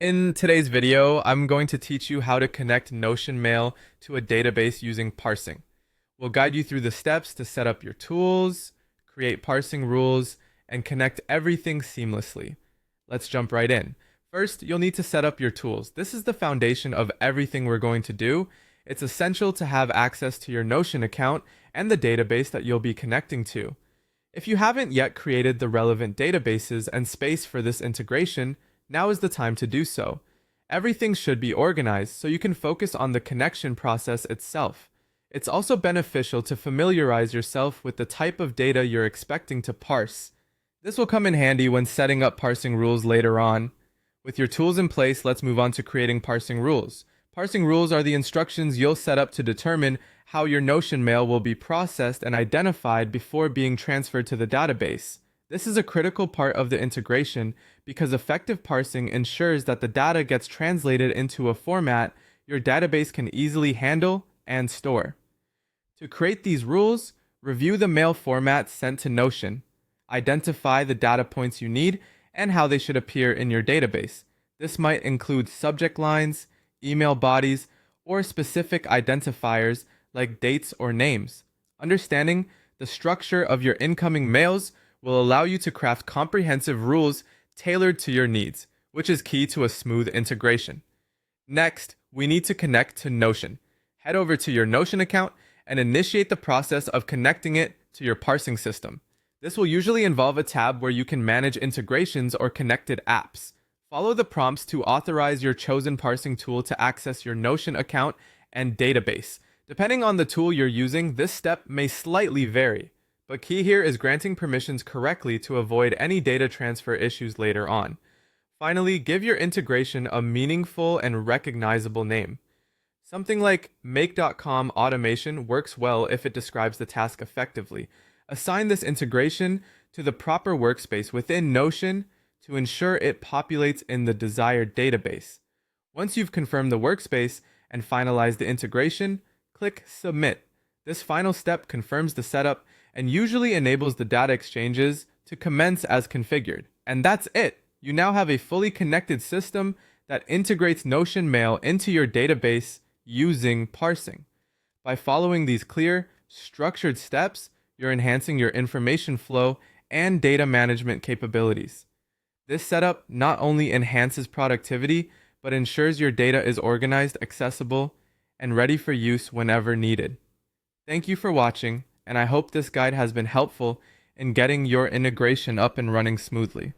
In today's video, I'm going to teach you how to connect Notion Mail to a database using parsing. We'll guide you through the steps to set up your tools, create parsing rules, and connect everything seamlessly. Let's jump right in. First, you'll need to set up your tools. This is the foundation of everything we're going to do. It's essential to have access to your Notion account and the database that you'll be connecting to. If you haven't yet created the relevant databases and space for this integration, now is the time to do so. Everything should be organized so you can focus on the connection process itself. It's also beneficial to familiarize yourself with the type of data you're expecting to parse. This will come in handy when setting up parsing rules later on. With your tools in place, let's move on to creating parsing rules. Parsing rules are the instructions you'll set up to determine how your Notion mail will be processed and identified before being transferred to the database. This is a critical part of the integration because effective parsing ensures that the data gets translated into a format your database can easily handle and store. To create these rules, review the mail format sent to Notion, identify the data points you need and how they should appear in your database. This might include subject lines, email bodies, or specific identifiers like dates or names. Understanding the structure of your incoming mails will allow you to craft comprehensive rules tailored to your needs, which is key to a smooth integration. Next, we need to connect to Notion. Head over to your Notion account and initiate the process of connecting it to your parsing system. This will usually involve a tab where you can manage integrations or connected apps. Follow the prompts to authorize your chosen parsing tool to access your Notion account and database. Depending on the tool you're using, this step may slightly vary. But key here is granting permissions correctly to avoid any data transfer issues later on. Finally, give your integration a meaningful and recognizable name. Something like make.com automation works well if it describes the task effectively. Assign this integration to the proper workspace within Notion to ensure it populates in the desired database. Once you've confirmed the workspace and finalized the integration, click Submit. This final step confirms the setup and usually enables the data exchanges to commence as configured. And that's it! You now have a fully connected system that integrates Notion Mail into your database using parsing. By following these clear, structured steps, you're enhancing your information flow and data management capabilities. This setup not only enhances productivity, but ensures your data is organized, accessible, and ready for use whenever needed. Thank you for watching, and I hope this guide has been helpful in getting your integration up and running smoothly.